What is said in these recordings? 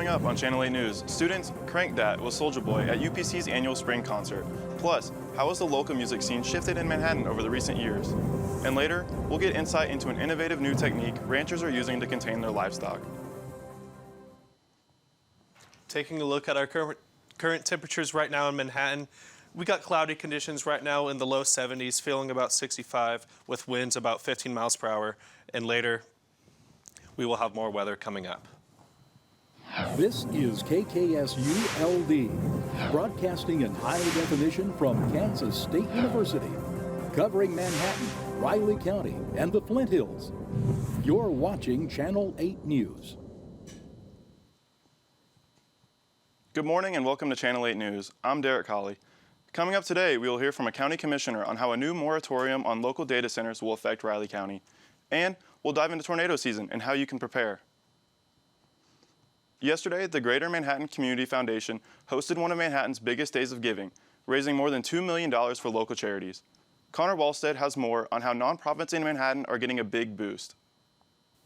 Coming up on Channel 8 News, students cranked that with Soulja Boy at UPC's annual spring concert. Plus, how has the local music scene shifted in Manhattan over the recent years? And later, we'll get insight into an innovative new technique ranchers are using to contain their livestock. Taking a look at our current temperatures right now in Manhattan, we got cloudy conditions right now in the low 70s, feeling about 65 with winds about 15 miles per hour. And later, we will have more weather coming up. This is KKSU-LD, broadcasting in high definition from Kansas State University, covering Manhattan, Riley County, and the Flint Hills. You're watching Channel 8 News. Good morning and welcome to Channel 8 News. I'm Derek Colley. Coming up today, we will hear from a county commissioner on how a new moratorium on local data centers will affect Riley County. And we'll dive into tornado season and how you can prepare. Yesterday, the Greater Manhattan Community Foundation hosted one of Manhattan's biggest days of giving, raising more than $2 million for local charities. Connor Walstead has more on how nonprofits in Manhattan are getting a big boost.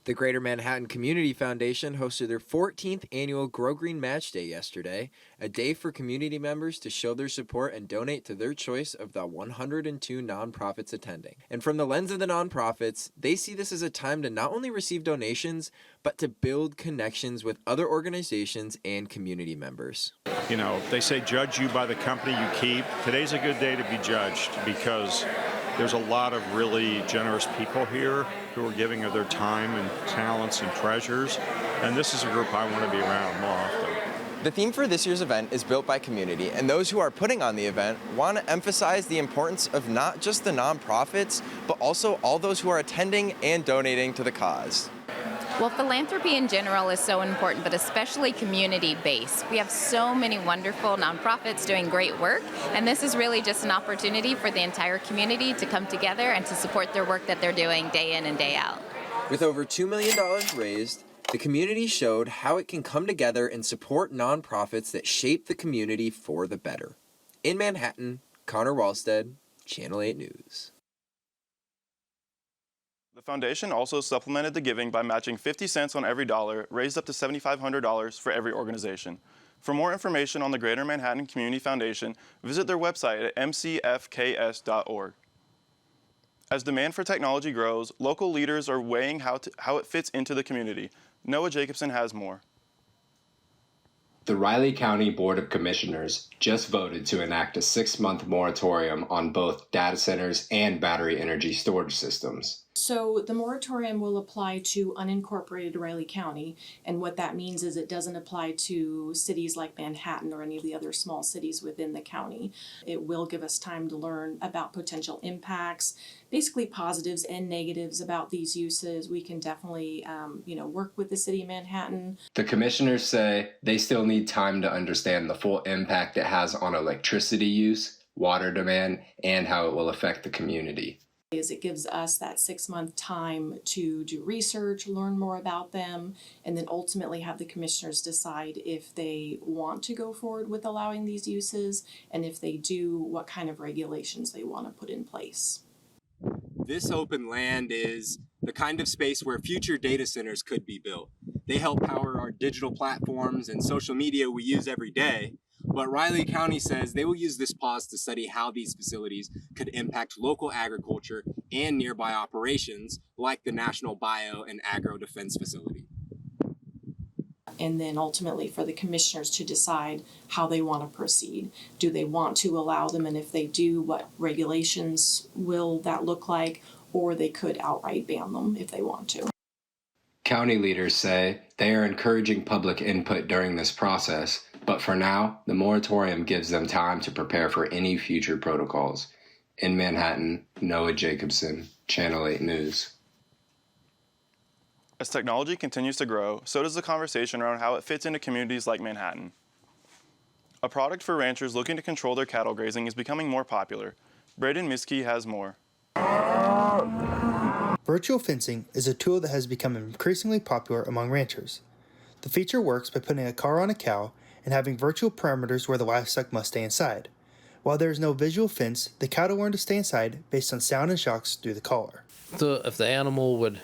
The Greater Manhattan Community Foundation hosted their 14th annual Grow Green Match Day yesterday, a day for community members to show their support and donate to their choice of the 102 nonprofits attending. And from the lens of the nonprofits, they see this as a time to not only receive donations, but to build connections with other organizations and community members. You know, they say judge you by the company you keep. Today's a good day to be judged because there's a lot of really generous people here who are giving of their time and talents and treasures, and this is a group I want to be around more often. The theme for this year's event is built by community, and those who are putting on the event want to emphasize the importance of not just the nonprofits, but also all those who are attending and donating to the cause. Well, philanthropy in general is so important, but especially community-based. We have so many wonderful nonprofits doing great work, and this is really just an opportunity for the entire community to come together and to support their work that they're doing day in and day out. With over $2 million raised, the community showed how it can come together and support nonprofits that shape the community for the better. In Manhattan, Connor Walstead, Channel 8 News. The foundation also supplemented the giving by matching 50 cents on every dollar, raised up to $7,500 for every organization. For more information on the Greater Manhattan Community Foundation, visit their website at mcfks.org. As demand for technology grows, local leaders are weighing how it fits into the community. Noah Jacobson has more. The Riley County Board of Commissioners just voted to enact a 6-month moratorium on both data centers and battery energy storage systems. So the moratorium will apply to unincorporated Riley County, and what that means is it doesn't apply to cities like Manhattan or any of the other small cities within the county. It will give us time to learn about potential impacts, basically positives and negatives about these uses. We can definitely work with the city of Manhattan. The commissioners say they still need time to understand the full impact it has on electricity use, water demand, and how it will affect the community. It gives us that 6-month time to do research, learn more about them, and then ultimately have the commissioners decide if they want to go forward with allowing these uses, and if they do, what kind of regulations they want to put in place. This open land is the kind of space where future data centers could be built. They help power our digital platforms and social media we use every day. But Riley County says they will use this pause to study how these facilities could impact local agriculture and nearby operations like the National Bio and Agro Defense Facility. And then ultimately for the commissioners to decide how they want to proceed. Do they want to allow them, and if they do, what regulations will that look like? Or they could outright ban them if they want to. County leaders say they are encouraging public input during this process, but for now, the moratorium gives them time to prepare for any future protocols. In Manhattan, Noah Jacobson, Channel 8 News. As technology continues to grow, so does the conversation around how it fits into communities like Manhattan. A product for ranchers looking to control their cattle grazing is becoming more popular. Braden Miskey has more. Virtual fencing is a tool that has become increasingly popular among ranchers. The feature works by putting a car on a cow and having virtual parameters where the livestock must stay inside. While there is no visual fence, the cattle learn to stay inside based on sound and shocks through the collar. So if the animal would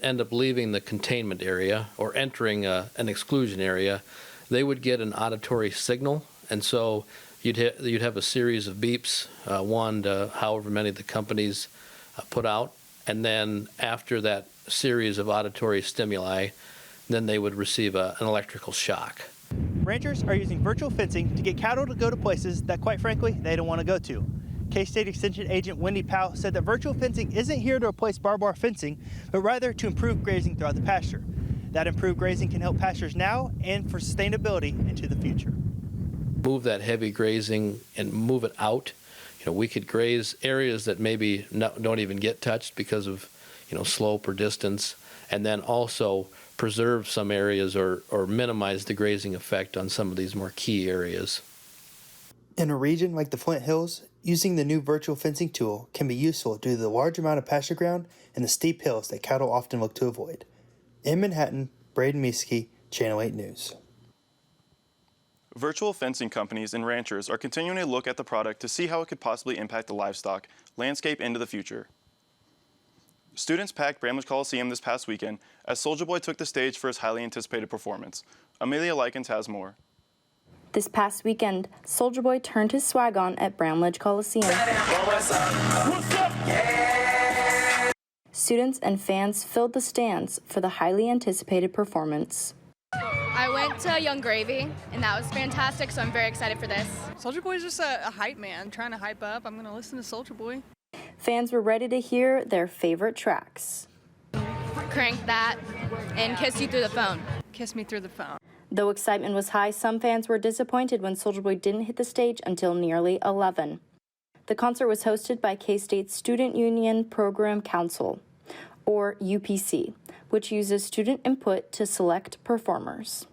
end up leaving the containment area or entering an exclusion area, they would get an auditory signal, and so you'd have a series of beeps, one to however many the companies put out, and then after that series of auditory stimuli, then they would receive an electrical shock. Ranchers are using virtual fencing to get cattle to go to places that, quite frankly, they don't want to go to. K-State Extension Agent Wendy Powell said that virtual fencing isn't here to replace barbed wire fencing, but rather to improve grazing throughout the pasture. That improved grazing can help pastures now and for sustainability into the future. Move that heavy grazing and move it out. We could graze areas that maybe don't even get touched because of, slope or distance, and then also preserve some areas or minimize the grazing effect on some of these more key areas. In a region like the Flint Hills, using the new virtual fencing tool can be useful due to the large amount of pasture ground and the steep hills that cattle often look to avoid. In Manhattan, Braden Mieske, Channel 8 News. Virtual fencing companies and ranchers are continuing to look at the product to see how it could possibly impact the livestock landscape into the future. Students packed Bramlage Coliseum this past weekend as Soulja Boy took the stage for his highly anticipated performance. Amelia Likens has more. This past weekend, Soulja Boy turned his swag on at Bramlage Coliseum. Students and fans filled the stands for the highly anticipated performance. I went to Young Gravy, and that was fantastic, so I'm very excited for this. Soulja Boy is just a hype man, trying to hype up. I'm going to listen to Soulja Boy. Fans were ready to hear their favorite tracks. Crank That and Kiss You Through the Phone. Kiss Me Through the Phone. Though excitement was high, some fans were disappointed when Soulja Boy didn't hit the stage until nearly 11. The concert was hosted by K-State's Student Union Program Council, or UPC, which uses student input to select performers.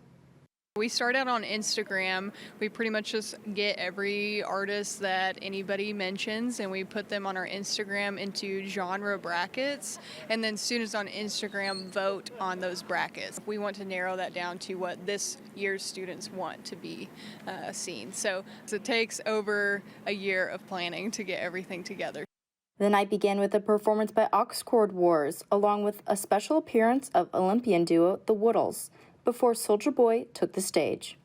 We start out on Instagram. We pretty much just get every artist that anybody mentions and we put them on our Instagram into genre brackets, and then students on Instagram vote on those brackets. We want to narrow that down to what this year's students want to be seen. So it takes over a year of planning to get everything together. The night began with a performance by Oxcord Wars, along with a special appearance of Olympian duo The Woodles, before Soulja Boy took the stage.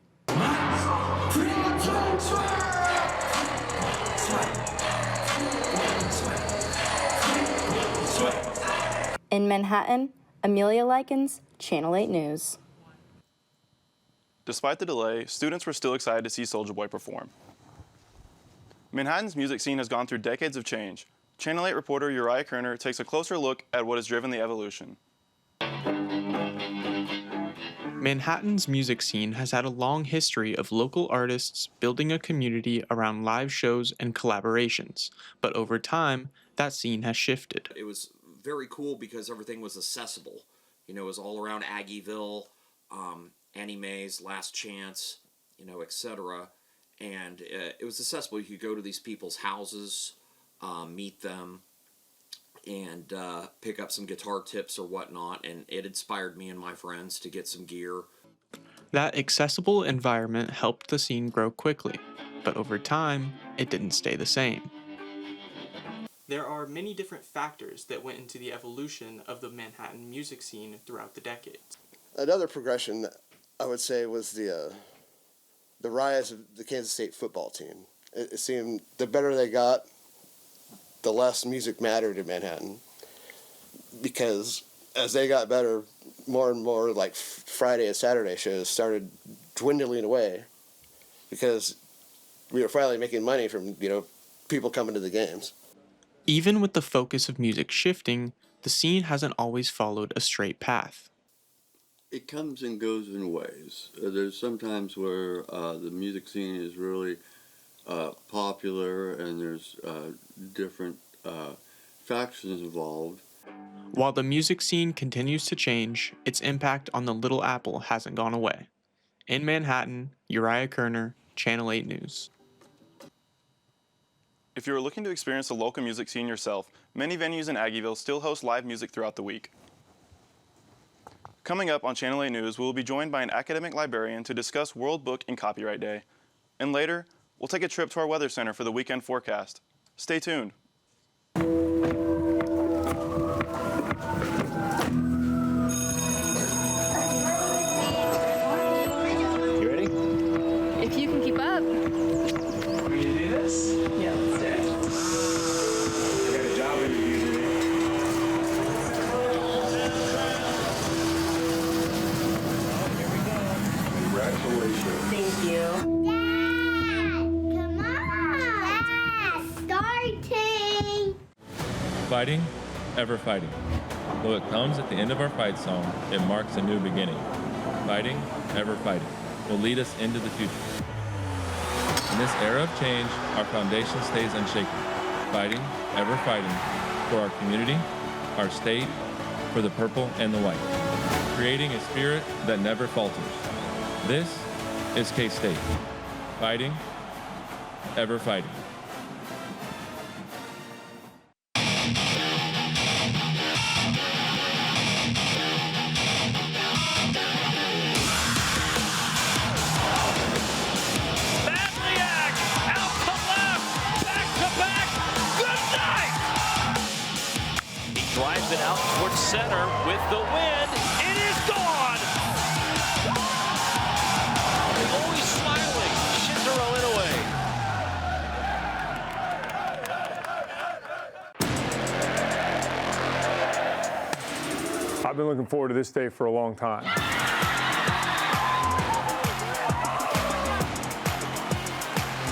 In Manhattan, Amelia Likens, Channel 8 News. Despite the delay, students were still excited to see Soulja Boy perform. Manhattan's music scene has gone through decades of change. Channel 8 reporter Uriah Kerner takes a closer look at what has driven the evolution. Manhattan's music scene has had a long history of local artists building a community around live shows and collaborations, but over time, that scene has shifted. It was very cool because everything was accessible. It was all around Aggieville, Annie Mae's Last Chance, etc. And it was accessible. You could go to these people's houses, meet them, and pick up some guitar tips or whatnot, and it inspired me and my friends to get some gear. That accessible environment helped the scene grow quickly, but over time, it didn't stay the same. There are many different factors that went into the evolution of the Manhattan music scene throughout the decades. Another progression, I would say, was the rise of the Kansas State football team. It seemed the better they got, the less music mattered in Manhattan, because as they got better, more and more like Friday and Saturday shows started dwindling away because we were finally making money from people coming to the games. Even with the focus of music shifting, the scene hasn't always followed a straight path. It comes and goes in waves. There's sometimes where the music scene is really popular and there's different factions involved. While the music scene continues to change, its impact on the Little Apple hasn't gone away. In Manhattan, Uriah Kerner, Channel 8 News. If you are looking to experience the local music scene yourself, many venues in Aggieville still host live music throughout the week. Coming up on Channel 8 News, we will be joined by an academic librarian to discuss World Book and Copyright Day. And later, we'll take a trip to our weather center for the weekend forecast. Stay tuned. You ready? you. Come on! Starting! Fighting, ever fighting. Though it comes at the end of our fight song, it marks a new beginning. Fighting, ever fighting, will lead us into the future. In this era of change, our foundation stays unshaken. Fighting, ever fighting, for our community, our state, for the purple and the white. Creating a spirit that never falters. This is K-State. Fighting, ever fighting. Drives it out towards center with the wind. It is gone! Always smiling. Shinzero Inoue. I've been looking forward to this day for a long time.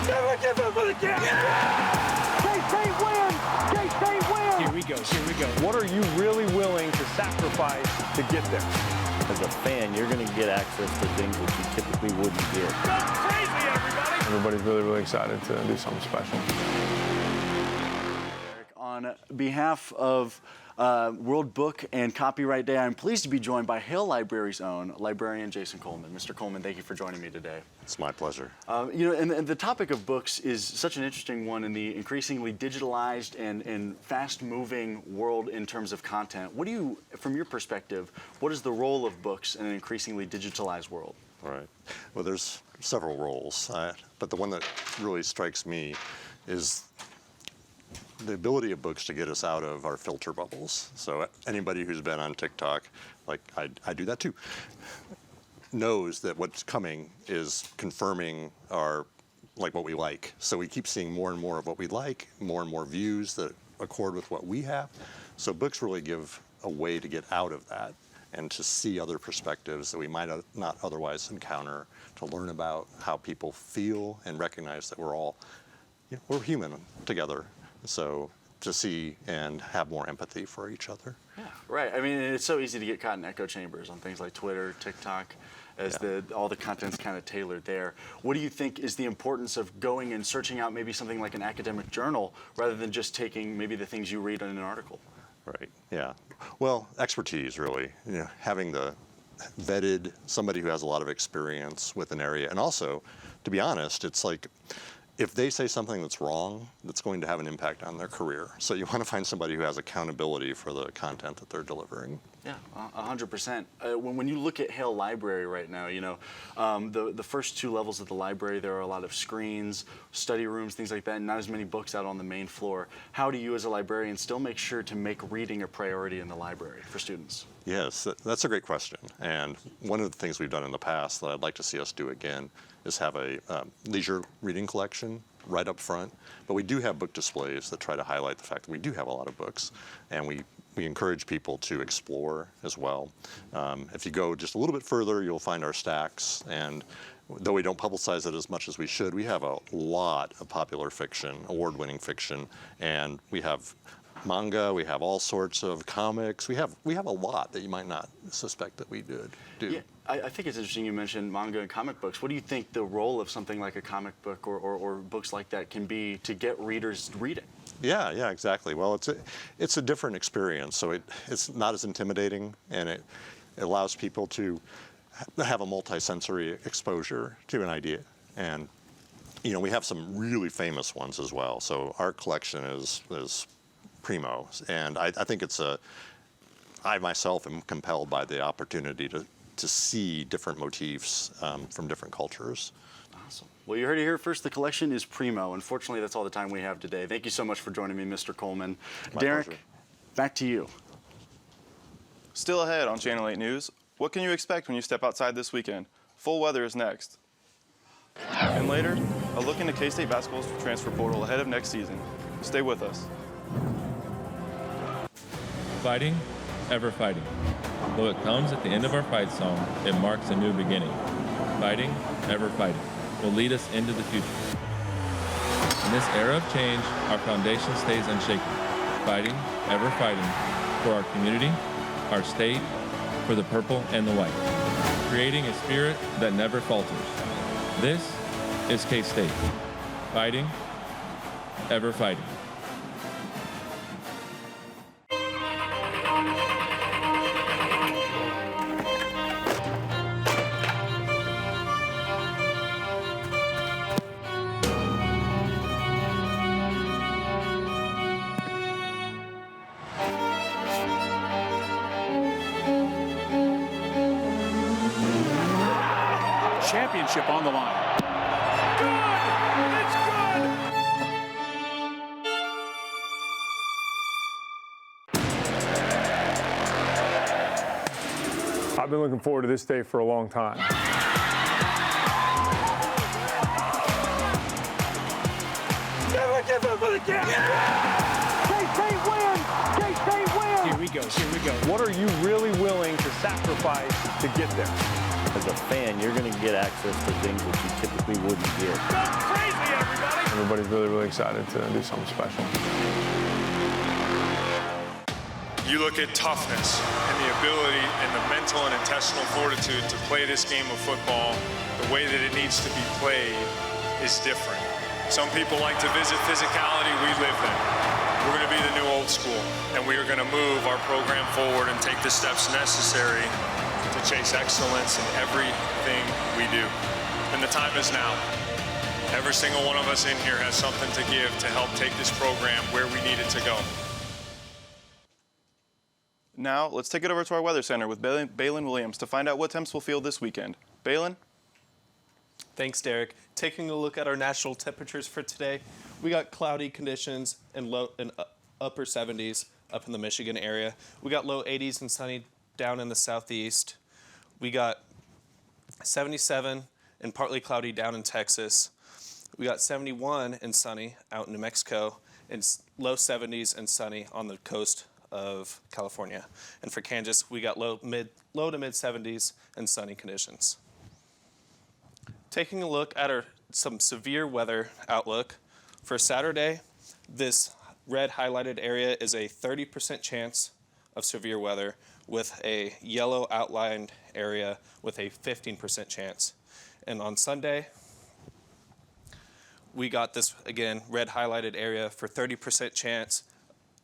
Never give up on the game! K-State wins! K-State wins! Here we go. What are you really willing to sacrifice to get there? As a fan, you're going to get access to things that you typically wouldn't get. Go crazy, everybody! Everybody's really, really excited to do something special. On behalf of World Book and Copyright Day, I'm pleased to be joined by Hale Library's own librarian Jason Coleman. Mr. Coleman, thank you for joining me today. It's my pleasure. And the topic of books is such an interesting one in the increasingly digitalized and fast-moving world in terms of content. What do you, from your perspective, what is the role of books in an increasingly digitalized world? All right. Well, there's several roles, but the one that really strikes me is the ability of books to get us out of our filter bubbles. So anybody who's been on TikTok, like I do that too, knows that what's coming is confirming what we like. So we keep seeing more and more of what we like, more and more views that accord with what we have. So books really give a way to get out of that and to see other perspectives that we might not otherwise encounter, to learn about how people feel and recognize that we're all, we're human together. So to see and have more empathy for each other. Yeah, right. I mean, it's so easy to get caught in echo chambers on things like Twitter, TikTok, as all the content's kind of tailored there. What do you think is the importance of going and searching out maybe something like an academic journal rather than just taking maybe the things you read in an article? Right, yeah. Well, expertise really, having the vetted, somebody who has a lot of experience with an area. And also, to be honest, it's like, if they say something that's wrong, that's going to have an impact on their career. So you want to find somebody who has accountability for the content that they're delivering. Yeah, 100%. When you look at Hale Library right now, the first two levels of the library, there are a lot of screens, study rooms, things like that, and not as many books out on the main floor. How do you as a librarian still make sure to make reading a priority in the library for students? Yes, that's a great question. And one of the things we've done in the past that I'd like to see us do again is have a leisure reading collection right up front. But we do have book displays that try to highlight the fact that we do have a lot of books, and we encourage people to explore as well. If you go just a little bit further, you'll find our stacks, and though we don't publicize it as much as we should, we have a lot of popular fiction, award-winning fiction, and we have manga, we have all sorts of comics. We have a lot that you might not suspect that we do. Yeah, I think it's interesting you mentioned manga and comic books. What do you think the role of something like a comic book or books like that can be to get readers reading? Yeah, exactly. Well, it's a different experience, so it's not as intimidating, and it allows people to have a multi-sensory exposure to an idea. And we have some really famous ones as well. So our collection is primo, and I think I myself am compelled by the opportunity to see different motifs from different cultures. Awesome. Well, you heard it here first. The collection is primo. Unfortunately, that's all the time we have today. Thank you so much for joining me, Mr. Coleman. My Derek, pleasure. back to you. Still ahead on Channel 8 News, what can you expect when you step outside this weekend? Full weather is next. And later, a look into K-State basketball's transfer portal ahead of next season. Stay with us. Fighting, ever fighting. Though it comes at the end of our fight song, it marks a new beginning. Fighting, ever fighting, will lead us into the future. In this era of change, our foundation stays unshaken, fighting, ever fighting, for our community, our state, for the purple and the white, creating a spirit that never falters. This is K-State, fighting, ever fighting. Championship on the line. Good! It's good! I've been looking forward to this day for a long time. Never give up on the game! K-State wins! K-State wins! Here we go, here we go. What are you really willing to sacrifice to get there? As a fan, you're going to get access to things that you typically wouldn't get. Go crazy, everybody! Everybody's really, really excited to do something special. You look at toughness and the ability and the mental and intestinal fortitude to play this game of football the way that it needs to be played is different. Some people like to visit physicality, we live that. We're going to be the new old school, and we are going to move our program forward and take the steps necessary to chase excellence in everything we do. And the time is now. Every single one of us in here has something to give to help take this program where we need it to go. Now, let's take it over to our Weather Center with Balin Williams to find out what temps we'll feel this weekend. Balin? Thanks, Derek. Taking a look at our national temperatures for today, we got cloudy conditions and upper 70s up in the Michigan area. We got low 80s and sunny down in the southeast. We got 77 and partly cloudy down in Texas. We got 71 and sunny out in New Mexico, and low 70s and sunny on the coast of California. And for Kansas, we got low to mid 70s and sunny conditions. Taking a look at some severe weather outlook for Saturday, this red highlighted area is a 30% chance of severe weather, with a yellow outlined area with a 15% chance. And on Sunday, we got this, again, red highlighted area for 30% chance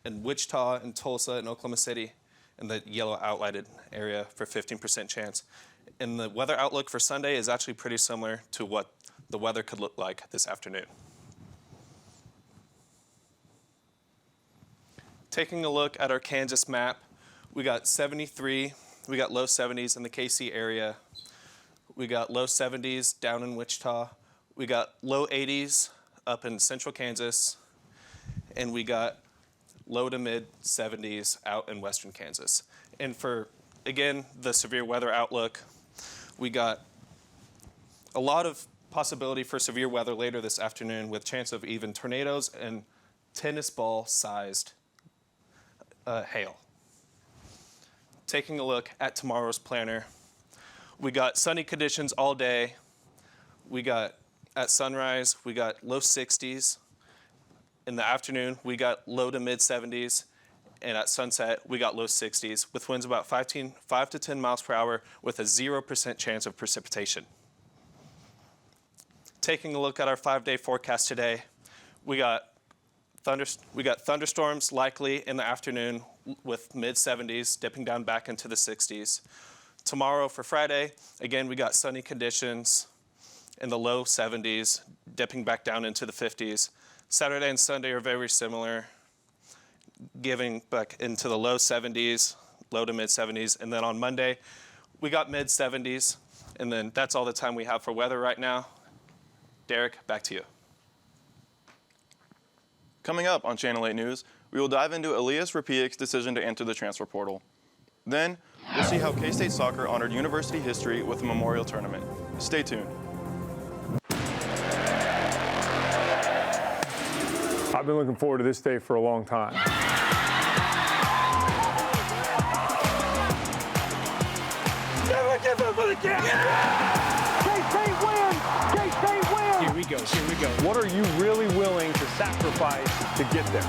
in Wichita and Tulsa and Oklahoma City, and the yellow outlined area for 15% chance. And the weather outlook for Sunday is actually pretty similar to what the weather could look like this afternoon. Taking a look at our Kansas map, we got 73, we got low 70s in the KC area. We got low 70s down in Wichita. We got low 80s up in central Kansas. And we got low to mid 70s out in western Kansas. And for, again, the severe weather outlook, we got a lot of possibility for severe weather later this afternoon, with chance of even tornadoes and tennis ball sized hail. Taking a look at tomorrow's planner, we got sunny conditions all day. We got at sunrise, we got low 60s. In the afternoon, we got low to mid 70s. And at sunset, we got low 60s, with winds about 5 to 10 miles per hour with a 0% chance of precipitation. Taking a look at our 5-day forecast today, we got thunderstorms likely in the afternoon with mid 70s, dipping down back into the 60s. Tomorrow for Friday, again, we got sunny conditions in the low 70s, dipping back down into the 50s. Saturday and Sunday are very similar, giving back into the low 70s, low to mid 70s. And then on Monday, we got mid 70s. And then that's all the time we have for weather right now. Derek, back to you. Coming up on Channel 8 News, we will dive into Elias Rapiak's decision to enter the transfer portal. Then, we'll see how K-State soccer honored university history with a memorial tournament. Stay tuned. I've been looking forward to this day for a long time. Never give up on the game! K-State wins! K-State wins! Here we go. What are you really willing to sacrifice to get there?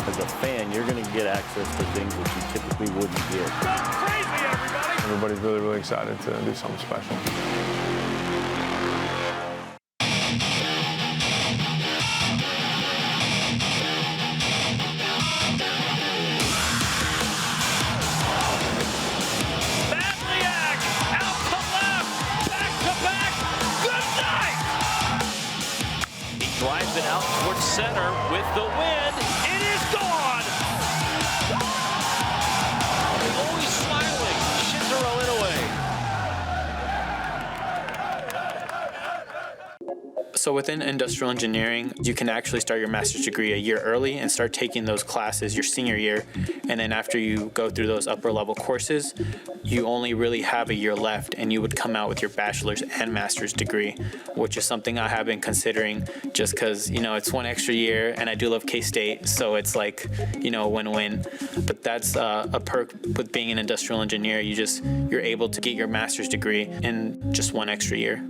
As a fan, you're going to get access to things that you typically wouldn't get. Go crazy, everybody! Everybody's really, really excited to do something special. Drives it out towards center with the wind. It is gone! Always smiling. Shinzaro Inoue. So within industrial engineering, you can actually start your master's degree a year early and start taking those classes your senior year. And then after you go through those upper level courses, you only really have a year left and you would come out with your bachelor's and master's degree, which is something I have been considering just because, you know, it's one extra year and I do love K-State. So it's like, you know, win-win. But that's a perk with being an industrial engineer. You're able to get your master's degree in just one extra year.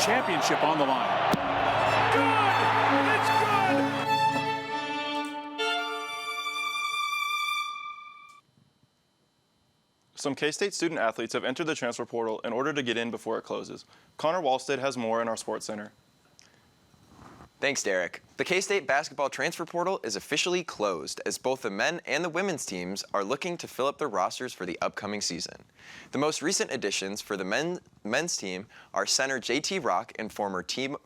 Championship on the line. Good! It's good! Some K-State student athletes have entered the transfer portal in order to get in before it closes. Connor Walstead has more in our Sports Center. Thanks, Derek. The K-State basketball transfer portal is officially closed as both the men and the women's teams are looking to fill up their rosters for the upcoming season. The most recent additions for the men's team are center JT Rock and forward Timo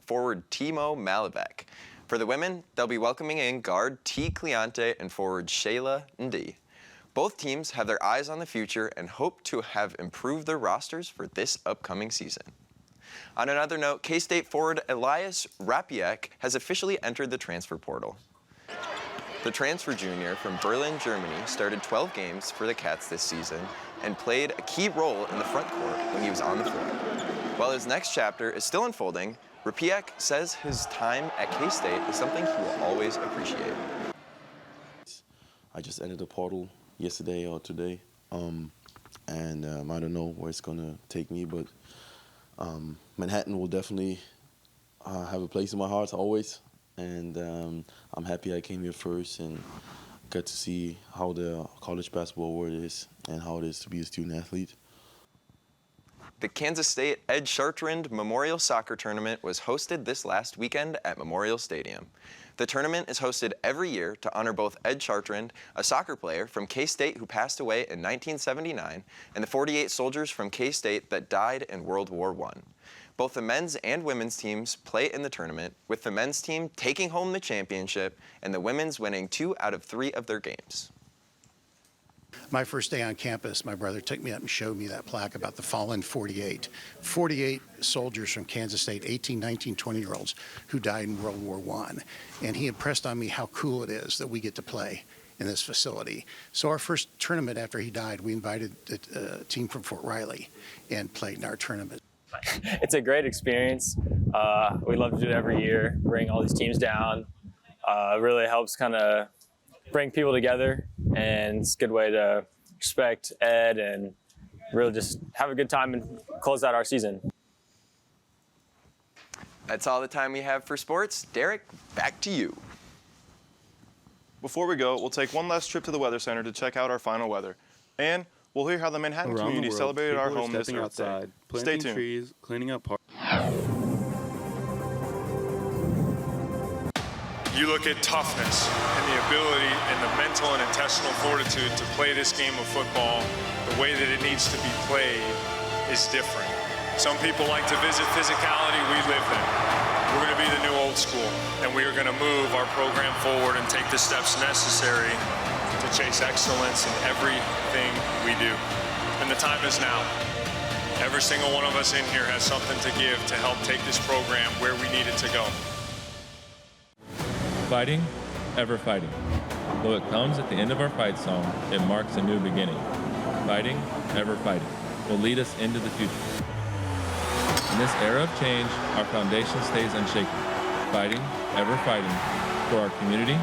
Malavec. For the women, they'll be welcoming in guard T. Cleante and forward Shayla Ndi. Both teams have their eyes on the future and hope to have improved their rosters for this upcoming season. On another note, K-State forward Elias Rapiek has officially entered the transfer portal. The transfer junior from Berlin, Germany started 12 games for the Cats this season and played a key role in the front court when he was on the floor. While his next chapter is still unfolding, Rapiek says his time at K-State is something he will always appreciate. I just entered the portal yesterday or today, and I don't know where it's going to take me, but Manhattan will definitely have a place in my heart always, and I'm happy I came here first and got to see how the college basketball world is and how it is to be a student athlete. The Kansas State Ed Chartrand Memorial Soccer Tournament was hosted this last weekend at Memorial Stadium. The tournament is hosted every year to honor both Ed Chartrand, a soccer player from K-State who passed away in 1979, and the 48 soldiers from K-State that died in World War I. Both the men's and women's teams play in the tournament, with the men's team taking home the championship and the women's winning 2 out of 3 of their games. My first day on campus, my brother took me up and showed me that plaque about the fallen 48. 48 soldiers from Kansas State, 18, 19, 20-year-olds who died in World War I. And he impressed on me how cool it is that we get to play in this facility. So our first tournament after he died, we invited a team from Fort Riley and played in our tournament. It's a great experience. We love to do it every year, bring all these teams down. It really helps kind of bring people together, and it's a good way to respect Ed and really just have a good time and close out our season. That's all the time we have for sports. Derek, back to you. Before we go, we'll take one last trip to the Weather Center to check out our final weather. And we'll hear how the Manhattan community celebrated our home this Earth Day. Stay tuned. Trees, cleaning up parks. You look at toughness and the ability and the mental and intestinal fortitude to play this game of football the way that it needs to be played is different. Some people like to visit physicality. We live that. We're going to be the new old school, and we are going to move our program forward and take the steps necessary to chase excellence in everything we do. And the time is now. Every single one of us in here has something to give to help take this program where we need it to go. Fighting, ever fighting. Though it comes at the end of our fight song, it marks a new beginning. Fighting, ever fighting, will lead us into the future. In this era of change, our foundation stays unshaken. Fighting, ever fighting, for our community,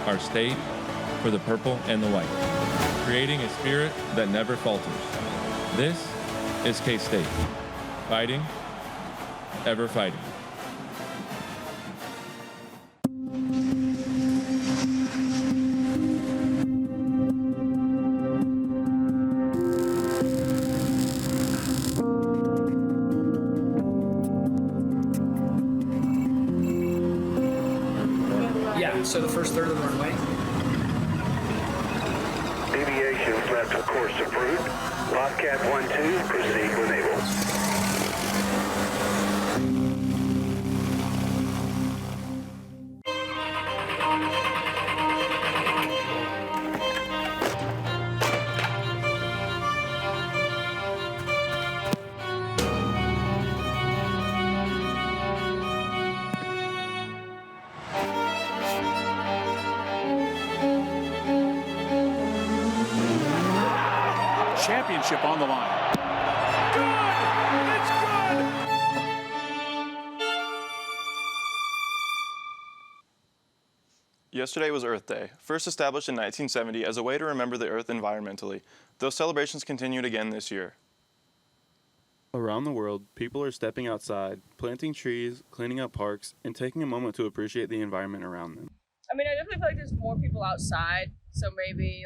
our state, for the purple and the white. Creating a spirit that never falters. This is K-State. Fighting, ever fighting. Yeah, so the first third of the runway. Deviation left of course approved. Bobcat 1-2, proceed when able. Championship on the line. Good! It's good! Yesterday was Earth Day, first established in 1970 as a way to remember the Earth environmentally. Those celebrations continued again this year. Around the world, people are stepping outside, planting trees, cleaning up parks, and taking a moment to appreciate the environment around them. I mean, I definitely feel like there's more people outside, so maybe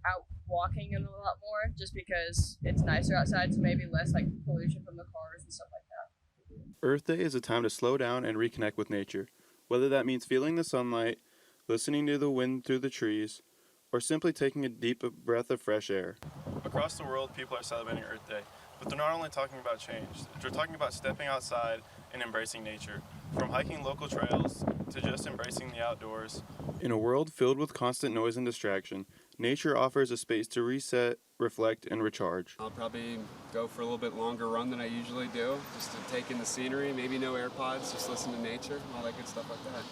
out walking a lot more, just because it's nicer outside, so maybe less pollution from the cars and stuff like that. Earth Day is a time to slow down and reconnect with nature, whether that means feeling the sunlight, listening to the wind through the trees, or simply taking a deep breath of fresh air. Across the world, people are celebrating Earth Day, but they're not only talking about change. They're talking about stepping outside and embracing nature, from hiking local trails to just embracing the outdoors. In a world filled with constant noise and distraction, nature offers a space to reset, reflect, and recharge. I'll probably go for a little bit longer run than I usually do, just to take in the scenery, maybe no AirPods, just listen to nature, all that good stuff like that.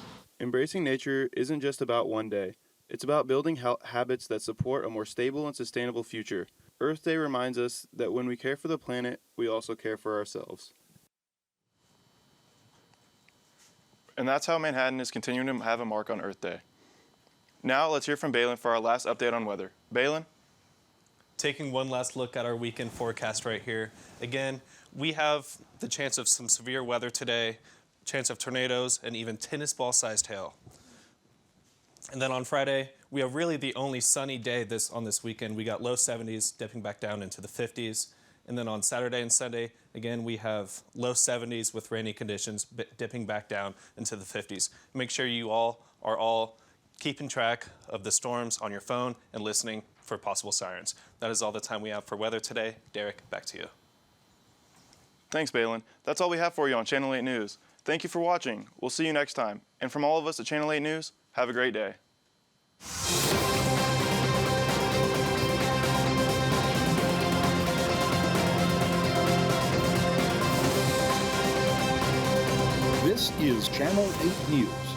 Embracing nature isn't just about one day. It's about building habits that support a more stable and sustainable future. Earth Day reminds us that when we care for the planet, we also care for ourselves. And that's how Manhattan is continuing to have a mark on Earth Day. Now let's hear from Balin for our last update on weather. Balin? Taking one last look at our weekend forecast right here. Again, we have the chance of some severe weather today, chance of tornadoes, and even tennis ball-sized hail. And then on Friday, we have really the only sunny day on this weekend. We got low 70s dipping back down into the 50s. And then on Saturday and Sunday, again, we have low 70s with rainy conditions dipping back down into the 50s. Make sure you all are keeping track of the storms on your phone and listening for possible sirens. That is all the time we have for weather today. Derek, back to you. Thanks, Balin. That's all we have for you on Channel 8 News. Thank you for watching. We'll see you next time. And from all of us at Channel 8 News, have a great day. This is Channel 8 News.